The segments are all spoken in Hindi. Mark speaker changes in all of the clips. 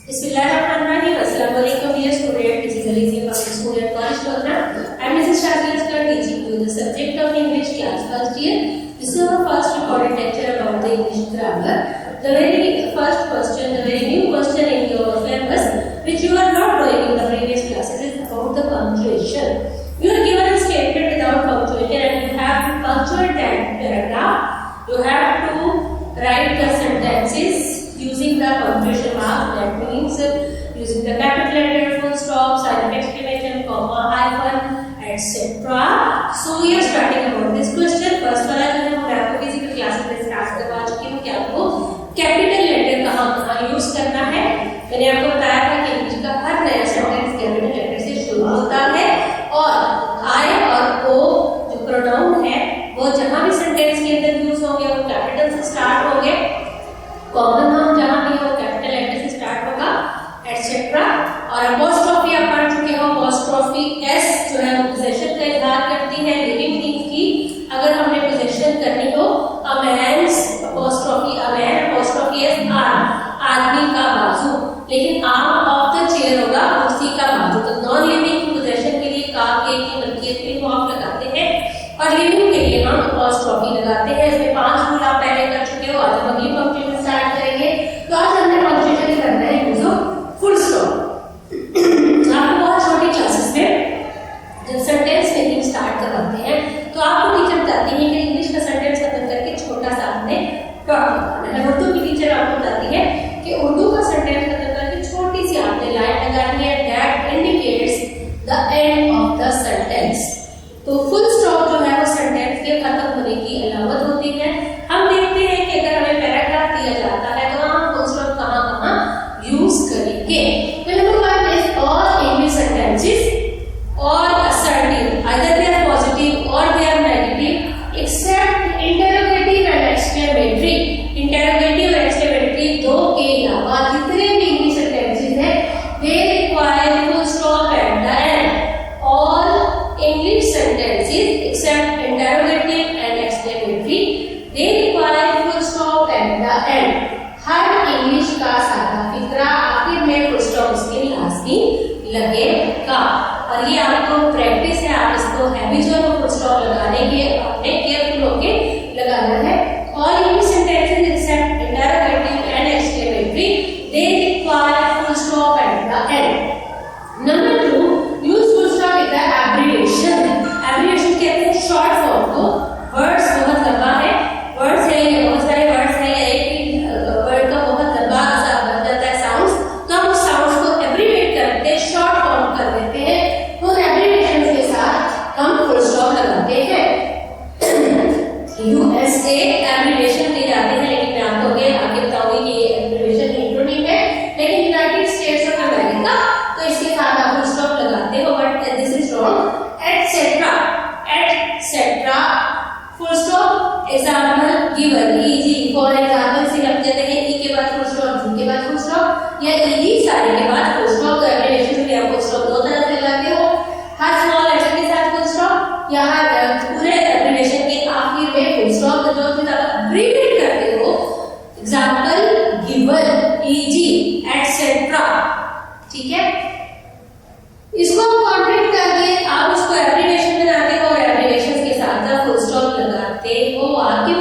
Speaker 1: Bismillahirrahmanirrahim. Assalamu alaikum dear student. This is Alizia Public School and College Lodhra. I am Mrs. Shazia Askar teaching you the subject of English class first year. This is our first recorded lecture about the English grammar. The very first question, the very new question in your syllabus, which you are not doing in the previous classes, is about the punctuation. You are given a statement without punctuation and you have to punctuate that paragraph. You have to write the sentences using the punctuation mark, that means using the capital letter, full stop, silent exclamation, comma, hyphen, etc. So we are starting about this question. First वाला जो है मैं आपको किसी भी क्लास में डिस्कस करवा चुकी हूँ कि आपको कैपिटल लेटर कहाँ यूज करना है। मैंने आपको बताया था कि इंग्लिश का हर नया सेंटेंस कैपिटल लेटर से शुरू होता है और आई और ओ जो प्रोनाउन है वो जहाँ भी सेंटेंस के अंदर यूज होंगे वो कैपिटल से स्टार्ट होंगे, कॉमन नाउन जहाँ भी हो कैपिटल लेटर से स्टार्ट होगा, एटसेट्रा। और अपोस्ट्रोफी आप पढ़ चुके हो। अपोस्ट्रोफी एस जो है वो पोजीशन का इजहार करती है लिविंग थिंग्स की। अगर हमने पोजीशन करनी हो a man's apostrophe a man apostrophe S arm, आदमी का बाजू, लेकिन आर्म ऑफ द चेयर होगा कुर्सी का बाजू। तो नॉन लिविंग पोजीशन के लिए का के की मलकियत के लिए वो आप लगाते हैं और लिविंग के लिए हम अपोस्ट्रोफी लगाते हैं। इसमें 5 रूल आप पहले कर चुके हो। आज हम अगली पंक्चुएशन स्टार्ट करेंगे। तो आज हमने पंक्चुएशन करना है यूज ऑफ फुल स्टॉप। आपको बहुत छोटी क्लासेस में जब सेंटेंस मेकिंग स्टार्ट करवाते हैं तो आपको टीचर बताती है कि इंग्लिश का सेंटेंस खत्म करके छोटा सा आपने डॉट लगाना है। उर्दू की टीचर आपको बताती है कि उर्दू का सेंटेंस खत्म करके छोटी सी आपने लाइन लगानी है that indicates the end of the sentence. तो फुल स्टॉप जो है वो सेंटेंस के खत्म होने की अलामत होती है। हम देखते हैं कि अगर हमें पैराग्राफ दिया जाता है तो हम फुल स्टॉप कहाँ यूज करेंगे। Number 1 is all English sentences or assertive, either they are positive or they are negative except interrogative and exclamatory. Interrogative और exclamatory दो के अलावा जितने भी English sentences हैं they require full stop at the end. All English sentences except interrogative and exclamatory they require full stop at the end. Her English का सादा फिक्रा आखिर में फुल स्टॉप उसके लाजमी लगेगा और ये आपको प्रैक्टिस है। आप इसको हैबिचुअल फुल स्टॉप लगाने के अपने केयरफुल होके लगाना है। All English sentences except interrogative and exclamatory they require full stop at the end. Number 2 use full stop with the abbreviation. Abbreviation कहते हैं शॉर्ट फॉर्म को। वर्ड्स बहुत लंबा है, वर्ड्स है ये बहुत सारे वर्ड्स है या एक वर्ड का बहुत लंबा सा बन जाता है साउंड्स, तो हम उस साउंड्स को एब्रिविएट करते हैं, शॉर्ट फॉर्म कर देते हैं। तो एब्रिविएशन के साथ हम फुल स्टॉप लगाते हैं। यूएसए एब्रिविएशन दी जाती है लेकिन मैं आपको आगे बताऊंगी कि ये एब्रिविएशन इंट्रोनिम है, लेकिन यूनाइटेड स्टेट्स ऑफ अमेरिका तो इसके साथ आप फुल स्टॉप लगाते हो but this is wrong. Etcetera etcetera full stop example given easy for example से लग जाते हैं ई के बाद फुल स्टॉप जी के बाद फुल स्टॉप या इजी सारे के बाद फुल स्टॉप। तो एब्रिविएशन में आप फुल स्टॉप दो तरह से लगाते हो, हर स्मॉल लेटर के साथ फुल स्टॉप या हर पूरे एब्रिविएशन के आखिर में फुल स्टॉप। तो जो भी आप एब्रिविएट करते हो एग्जांपल गिवन इजी एटसेट्रा, ठीक है। इसको हम कॉन्ट्रैक्ट करके आप उसको एब्रिविएशन बनाते हो और एब्रिविएशन के साथ आप फुल स्टॉप लगाते हो। आपकी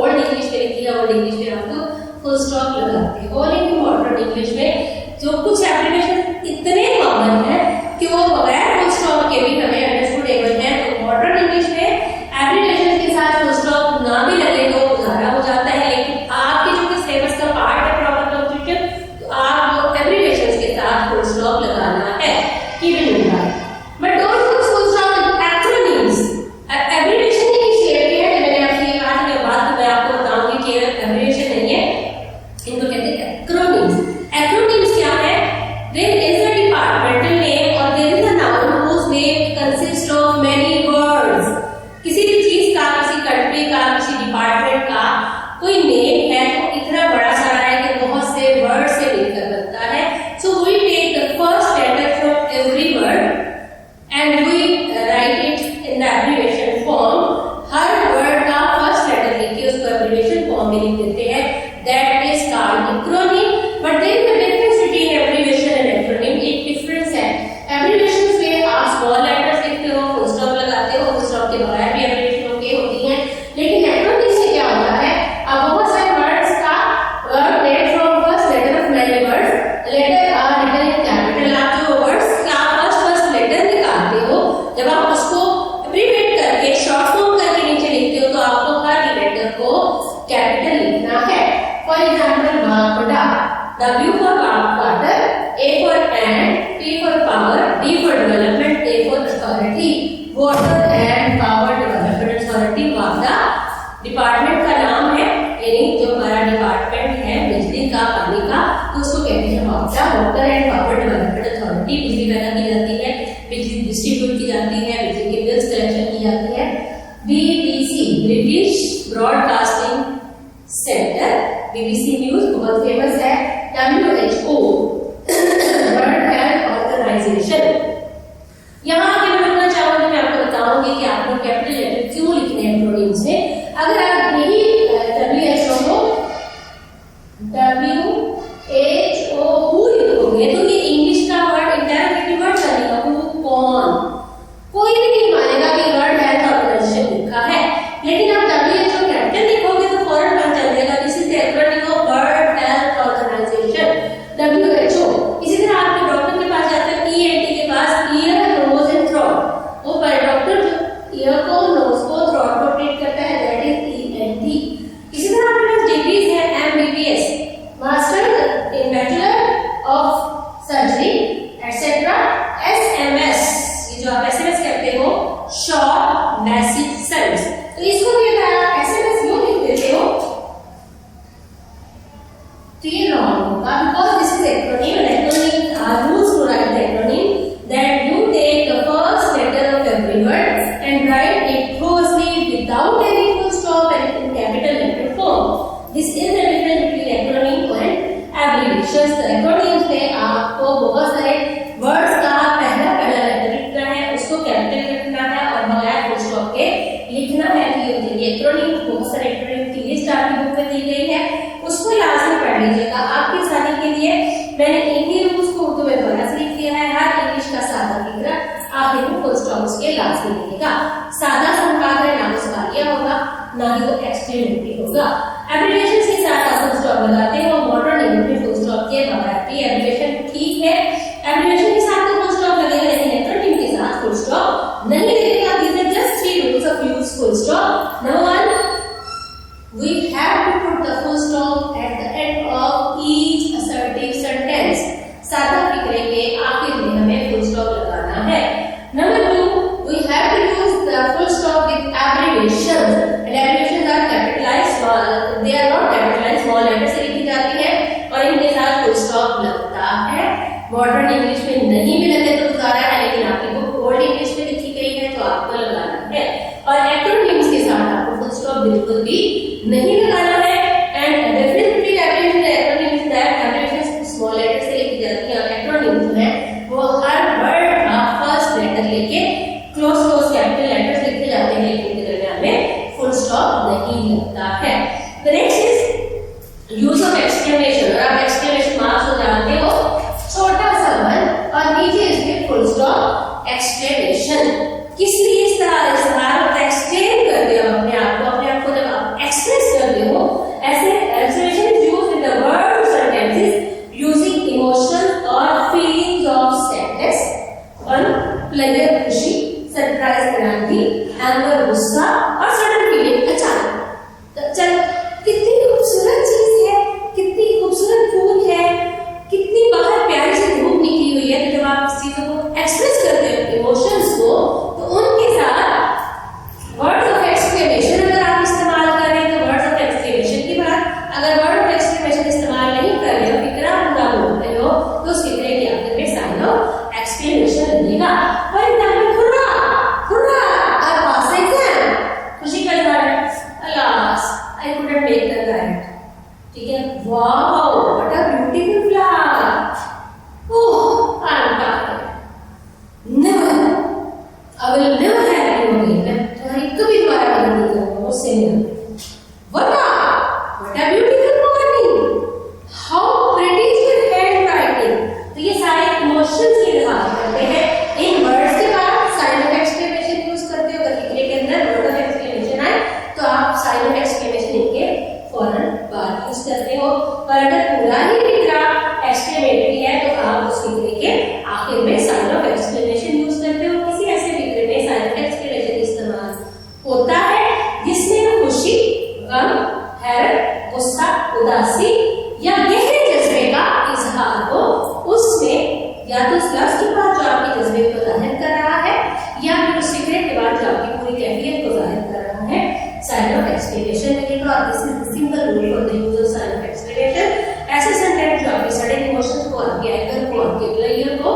Speaker 1: ओल्ड इंग्लिश में लिखी है, ओल्ड इंग्लिश में आपको फुल स्टॉप लगाते हो, लेकिन मॉडर्न इंग्लिश में जो कुछ एब्रिविएशन इतने कॉमन है कि वो बगैर फुल स्टॉप के भी हमें अंडरस्टूडेबल है। तो मॉडर्न इंग्लिश में एब्रिविएशन के साथ फुल स्टॉप ना भी लगे तो गुजारा हो जाता है, लेकिन आपके जो कि सिलेबस का पार्ट है प्रॉपर कंप्लीशन तो आप एब्रिविएशन के साथ फुल स्टॉप लगाना है। Keep it in mind. But don't use full stop with acronyms. Abbreviation की शेयर है, मैंने आपसे ये कहा था कि बाद में आपको बताऊंगी कि abbreviation नहीं है, इनको कहते हैं acronyms. Acronyms क्या है? There is a departmental name or there is a noun whose name consists of many words. किसी भी चीज का, किसी कंट्री का, किसी डिपार्टमेंट का कोई नेम है तो इतना बड़ा सारा है कि बहुत से वर्ड से मिलकर बनता है। So we take the first letter from every word and we write it in the abbreviation form. Her word का फर्स्ट लेटर लेके उसको एब्रिविएशन फॉर्म में लिख देते हैं। That is called acronym. But there is a difference between capital लिखना है। फॉर एग्जाम्पल वापडा, W for water, A for and, P for power, D for development, A for authority। Water and power development authority वापडा डिपार्टमेंट का नाम है, यानी जो हमारा डिपार्टमेंट है बिजली का, पानी का, तो उसको कहते हैं वापडा। Water and power development authority, बिजली पैदा की जाती है, बिजली डिस्ट्रीब्यूट की जाती है, बिजली के बिल्स कलेक्शन की जाती है। BBC British broadcasting centre, BBC news बहुत फेमस है। WHO world health organisation. यहाँ आगे मैं बताना चाहूंगी, मैं आपको बताऊंगी कि आपको कैपिटल लेटर क्यों लिखने हैं एक्रोनिम्स में। अगर आप यही WHO को WHO लिखोगे तो ये इंग्लिश का वर्ड इंटरोगेटिव वर्ड बनेगा, कौन, कोई भी नहीं मानेगा कि वर्ल्ड हेल्थ ऑर्गेनाइजेशन लिखा है। लेकिन आप WHO कैपिटल लिखोगे तो फौरन पता चल जाएगा this is the acronym of world health organisation, WHO। इसी तरह आपके डॉक्टर के पास जाते हैं, ENT के पास, ईयर नोज एंड थ्रोट, वो डॉक्टर जो ईयर को, नोज को, थ्रोट को ट्रीट करता है, दैट इज ENT। इसी तरह आपके पास डिग्रीज है, MBBS master in bachelor of surgery etcetera, SMS, ये जो आप SMS कहते हो, शॉर्ट मैसेज सर्विस। तो इसको भी अगर आप SMS यूं लिख देते हो तो ये रॉन्ग होगा, because this is acronym and acronym are rules to write the acronym that you take the first letter of every word and write it closely without any full stop and in capital letter form. This is the difference between acronym and abbreviations. The acronyms में आपको बहुत सारे वर्ड्स का पहला लेटर लिखना है, उसको कैपिटल लिखना है और बगैर फुल स्टॉप के लिखना है। एक्रोनिम बहुत सारे एक्रोनिम की लिस्ट आपकी बुक में दी गई है, उसको लाजमी पढ़ लीजिएगा। आपकी आसानी के लिए मैंने इन्हीं रूल्स को उर्दू में दोबारा से लिख दिया है। हर इंग्लिश का सादा फिक्र आखिर में फुल स्टॉप उसके लाजमी लिखेगा। सादा संवाद है, ना उसका लिया होगा, ना ही वो एक्सट्रीमिटी होगा। एब्रिविएशन के साथ आप फुल स्टॉप लगाते हो, मॉडर्न इंग्लिश में फुल स्टॉप के बगैर भी एब्रिविएशन ठीक है, एब्रिविएशन के साथ तो फुल स्टॉप लगेगा, लेकिन एक्रोनिम के साथ फुल स्टॉप नहीं लगेगा। These are just 3 rules of use full stop. Number 1, we have to put the full stop at the end of each assertive sentence। सादा फिक्रे के आखिर में हमें full stop लगाना है। Number 2, we have to use the full stop with abbreviations and abbreviations are capitalized small, they are not capitalized, small letters से लिखी जाती है और इनके साथ full stop लगता है। मॉडर्न इंग्लिश में नहीं भी लगे तो गुजारा है, लेकिन आपकी बुक ओल्ड इंग्लिश में लिखी गई है तो आपको लगाना है। और एक्रोनिम्स के साथ आपको फुल स्टॉप बिल्कुल भी नहीं लगाना है। And difference between abbreviation and acronyms that abbreviations small letter से लिखी जाती है और एक्रोनिम्स जो है वो हर वर्ड का फर्स्ट लेटर लेके क्लोज कैपिटल लेटर्स लिखे जाते हैं, लेकिन इनके दरमियान में फुल स्टॉप नहीं लगता है। The next is use of exclamation. और आप एक्सक्लेमेशन मार्क्स को जानते हो, छोटा सा वन और नीचे इसमें फुल स्टॉप एक्सक्लेमेशन। किस लिए इस तरह एक्सप्लेन करते हो अपने आप को जब आप एक्सप्रेस करते हो, ऐसे expression is used in the word और सेंटेंसेस यूजिंग इमोशंस और feelings of sadness, fun, pleasure खुशी, सरप्राइज क्रांति, एंगर गुस्सा और सडन फीलिंग अचानक। तो चल कितनी खूबसूरत चीज है, कितनी खूबसूरत फूल है, कितनी बाहर प्यारी सी धूप निकली हुई है। तो जब आप इस चीजों को एक्सप्रेस करते हो इमोशंस को, तो उनके साथ वर्ड्स ऑफ एक्सक्लेमेशन अगर आप इस्तेमाल कर रहे हैं तो वर्ड्स ऑफ एक्सक्लेमेशन की बात, अगर वर्ड ऑफ एक्सक्लेमेशन इस्तेमाल नहीं कर रहे हो, फिक्रा पूरा बोलते हो, तो उस फिक्रे के आखिर में साइन ऑफ एक्सक्लेमेशन लगेगा। For example hurrah, hurrah I pass exam, खुशी का इजहार, alas I couldn't make the grade, ठीक है, wow what a beautiful flower, oh I am proud, never I will never have you again। मैं तुम्हारी कभी दोबारा मदद नहीं करूंगा, उससे नहीं। What a beautiful morning, how pretty is your handwriting। तो ये सारे इमोशंस की इजहार करते हैं। इन वर्ड्स के बाद साइन ऑफ एक्सक्लेमेशन यूज करते हो। अगर फिक्रे के अंदर वर्ड ऑफ एक्सक्लेमेशन आए तो आप साइन ऑफ एक्सक्लेमेशन इनके फौरन बाद यूज करते हो। पर अगर पूरा ही फिक्रा एक्सक्लेमेटरी है तो आप उस फिक्रे के आखिर में साइन ऑफ एक्सक्लेमेशन यूज करते हो। किसी ऐसे फिक्रे में साइन ऑफ एक्सक्लेमेशन इस्तेमाल होता है जिसमें खुशी, गम, हैरत, गुस्सा, उदासी या गहरे जज्बे का इजहार हो, उसमें या तो उस लफ्ज के बाद जो आपके जज्बे को जाहिर कर रहा है या फिर उस फिक्रे के बाद जो आपकी पूरी कैफियत को जाहिर कर रहा है, साइन ऑफ एक्सक्लेमेशन लगेगा। और this is simple rule for the use of sine of exclamation. ऐसे सेंटेंस जो आपके सडन इमोशंस को, आपके एंगर को, आपके प्लेयर को,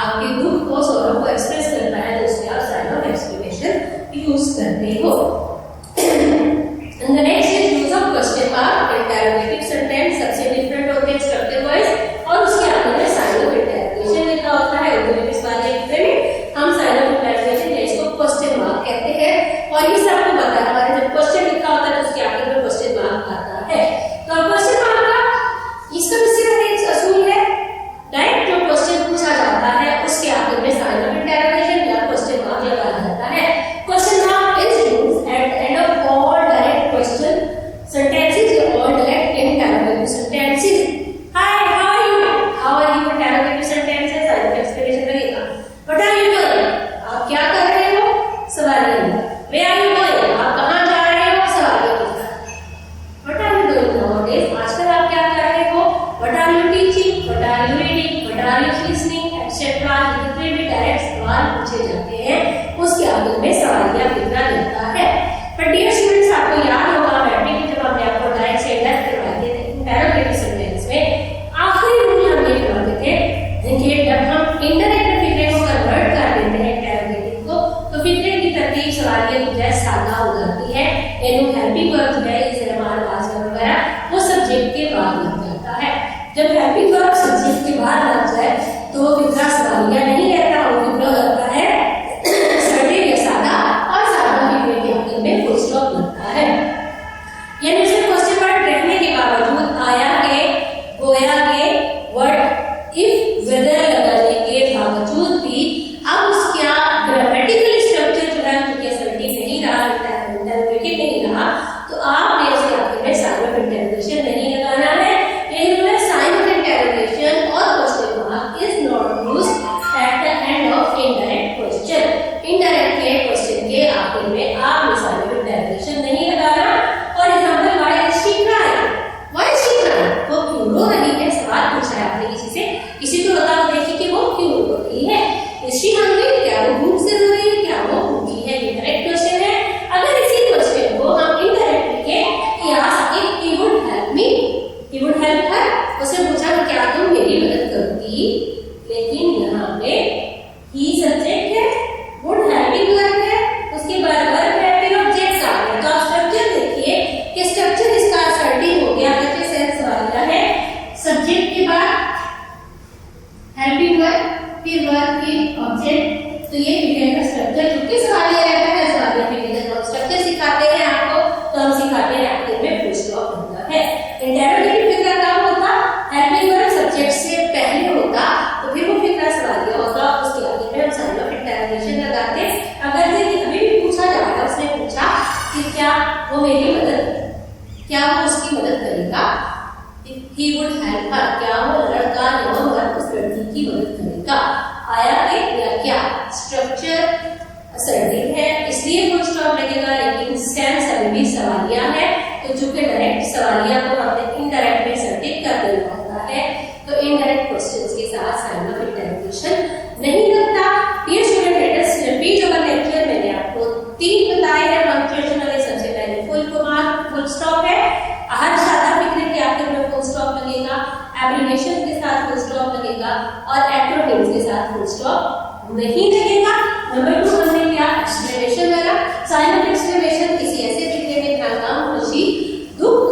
Speaker 1: आपके दुख को, सौरव को एक्सप्रेस करता है, तो उसमें आप साइन ऑफ एक्सक्लेमेशन यूज करते हो। And the next is use of question mark, interrogative sentence, सबसे डिफरेंट होते हैं स्ट्रक्चर वाइज, और उसके आगे में साइन ऑफ इंटरोगेशन लिखा होता है। उर्दू में इस वाले में हम साइन ऑफ इंटरोगेशन या इसको क्वेश्चन मार्क कहते हैं। और ये आपको पता है, हमारे जब क्वेश्चन लिखा होता है तो उसके आगे में क्वेश्चन मार्क आता है। तो क्वेश्चन मार्क का इसका सिर्फ एक असूल है, डायरेक्ट जो क्वेश्चन पूछा जाता है उसके आगे में साइन ऑफ इंटरोगेशन या क्वेश्चन मार्क लगाया जाता है। Question mark is used eight the end of all direct question sentences or direct interrogative sentences. Hi, how are you? How are you? Interrogative sentences sign of exclamation लगेगा। What are you doing? आप क्या कर रहे हो? सवालिया। Where are you going? आप कहाँ जा रहे हो? सवालिया पूछा। What are you doing nowadays? आजकल आप क्या कर रहे हो? What are you teaching? What are you reading? What are you listening? etc. जितने भी डायरेक्ट सवाल पूछे जाते हैं उसके आगे में सवालिया फिक्रा लगता है। पर डियर स्टूडेंट्स, आपको याद होगा मैट्रिक में जब हमने आपको डायरेक्ट से इनडायरेक्ट करवाए थे इंटरोगेटिव सेंटेंस में, आखिरी रूल हम ये करवाते थे कि जब हम इनडायरेक्ट फिक्रे को कन्वर्ट कर देते हैं इंटरोगेटिव को, तो फिक्रे की तरतीब सवालिया की बजाय सादा हो जाती है। यानी हेल्पिंग वर्ब जो है, इसे हमारे पास वगैरह वो सब्जेक्ट के बाद लग जाता है। जब हेल्पिंग वर्ब सब्जेक्ट के बाद लग जाए तो वो फिक्रा सवालिया नहीं रहता, वो फिक्रा लगता है सर्टेन या सादा, और सादा फिक्रे के आगे में फुल स्टॉप लगता है। यानी उसमें क्वेश्चन मार्क रहने के बावजूद आया के, गोया के, व्हाट, इफ, वेदर लगाने के बावजूद भी अब उसका ग्रामेटिकल स्ट्रक्चर जो है क्योंकि असर्टिव नहीं रहा, इंटरोगेटिव नहीं रहा, तो आपने उसके आगे में साइन ऑफ इंटरोगेशन नहीं लगाना है। यानी साइन ऑफ इंटरोगेशन और question mark is not used eight the end of indirect question. Indirect के क्वेश्चन के आखिर में आपने साइन ऑफ इंटरोगेशन नहीं लगाना। For example, why is she crying? Why is she crying? वो क्यों रो रही है? सवाल पूछा है आपने किसी से, किसी को बताओ देखिए कि वो क्यों रो रही है। Is she hungry? क्या वो भूख से रो रही है? क्या वो भूखी है? ये डायरेक्ट क्वेश्चन है। अगर इसी क्वेश्चन को हम इनडायरेक्ट लिखे कि ask if he would help me, he would help her, उससे पूछा कि क्या तुम मेरी मदद करोगी, लेकिन यहाँ पे ही सब्जेक्ट है, वुड हेल्पिंग वर्ब है, उसके बाद वर्ब है, फिर ऑब्जेक्ट आ गया। तो आप स्ट्रक्चर देखिए कि स्ट्रक्चर इसका असर्टिव हो गया, बच्चे सेंस वाला है, सब्जेक्ट के बाद हेल्पिंग वर्ब, फिर वर्ब, फिर ऑब्जेक्ट। तो ये फिक्रे का स्ट्रक्चर क्योंकि सवालिया रहता है, सवालिया फिक्रे का स्ट्रक्चर सिखाते हैं आपको, तो हम सिखाते हैं आखिर में फुल स्टॉप होता है। इंटरोगेटिव फिक्रा क्या होता? हेल्पिंग वर्ब सब्जेक्ट से पहले होता, तो फिर वो फिक्रा सवालिया होता, उसके आगे में हम साइन ऑफ इंटरोगेशन लगाते। अगर ये अभी भी पूछा जा रहा है, उसने पूछा कि क्या वो मेरी मदद, क्या वो उसकी मदद करेगा, he would help her, क्या वो लड़का या मर्द उस लड़की की मदद करेगा। आया के या क्या, स्ट्रक्चर असर्टिव है इसलिए फुल स्टॉप लगेगा, लेकिन सेंस अभी भी सवालिया है, तो चूंकि डायरेक्ट सवालिया को हमने इनडायरेक्ट में असर्टिव कर देना होता है, तो इनडायरेक्ट क्वेश्चंस के साथ साइन ऑफ इंटरोगेशन नहीं लगता। Dear student, let us repeat our lecture. मैंने आपको 3 बताए हैं पंक्चुएशन वाले। सबसे पहले फुल स्टॉप है, हर सादा फिक्रे के आखिर में फुल स्टॉप लगेगा, एब्रिविएशन के साथ फुल स्टॉप लगेगा, और एक्रोनिम्स के साथ फुल स्टॉप नहीं लगेगा। नंबर 2 हमने क्या एक्सक्लेमेशन वाला साइन ऑफ एक्सक्लेमेशन किसी ऐसे फिक्रे में जहां गम, खुशी, दुख,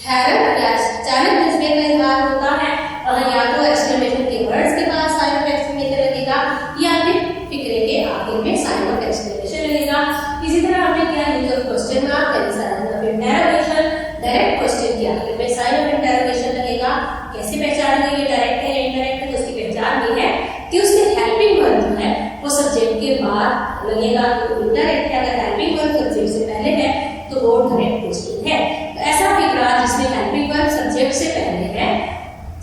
Speaker 1: हैरत या अचानक जज्बे का इजहार होता है, और या तो एक्सक्लेमेशन के वर्ड्स के बाद साइन ऑफ एक्सक्लेमेशन लगेगा या फिर फिक्रे के आखिर में साइन ऑफ एक्सक्लेमेशन लगेगा। इसी तरह हमने क्या यूज ऑफ क्वेश्चन मार्क यानी sign of interrogation, direct question के आखिर में साइन ऑफ इंटरोगेशन लगेगा। कैसे पहचानेंगे ये डायरेक्ट है या इनडायरेक्ट है? तो उसकी पहचान ये है कि उसके हेल्पिंग वर्ब जो है वो सब्जेक्ट के बाद लगेगा, तो इनडायरेक्ट है। अगर हेल्पिंग वर्ब सब्जेक्ट से पहले है तो वो डायरेक्ट क्वेश्चन है। तो ऐसा फिक्रा जिसमें हेल्पिंग वर्ब सब्जेक्ट से पहले है,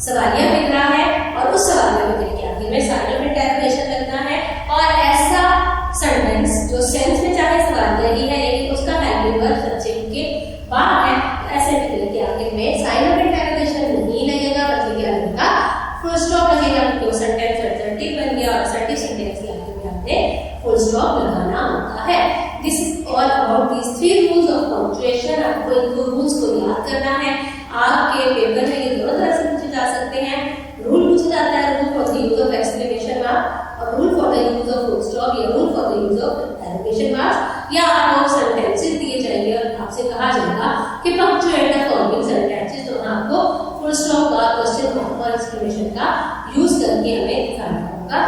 Speaker 1: सवालिया फिक्रा है, और उस सवालिया फिक्रे के आखिर में साइन ऑफ इंटरोगेशन लगना है। और ऐसा सेंटेंस जो सेंस में चाहे सवालिया ही है, लेकिन उसका हेल्पिंग वर्ब सब्जेक्ट के बाद है, ऐसे आपके पेपर में ये दोनों तरह से पूछे जा सकते हैं। रूल पूछा जाता है, rule for the use of exclamation mark और rule for the use of full stop या rule for the use of interrogation mark, या आपको सेंटेंसेस दिए जाएंगे और आपसे कहा जाएगा कि पंक्चुएट द फॉलोइंग सेंटेंसेस, तो आपको फुल स्टॉप का, क्वेश्चन मार्क और एक्सक्लेमेशन का यूज करके हमें दिखाना होगा।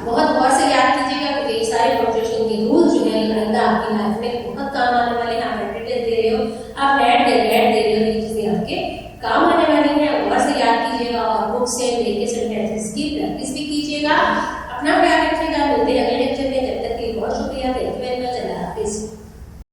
Speaker 1: बहुत गौर से याद कीजिएगा क्योंकि ये सारे पंक्चुएशन के रूल जो है आइंदा आपकी लाइफ में बहुत काम आने वाले हैं। आप एटेंडेंस दे रहे हो, आप ऐड दे रहे हो, ये चीजें आपके काम आने वाली हैं। गौर से याद कीजिएगा और बुक से लेके सेंटेंसेस की प्रैक्टिस भी कीजिएगा। अपना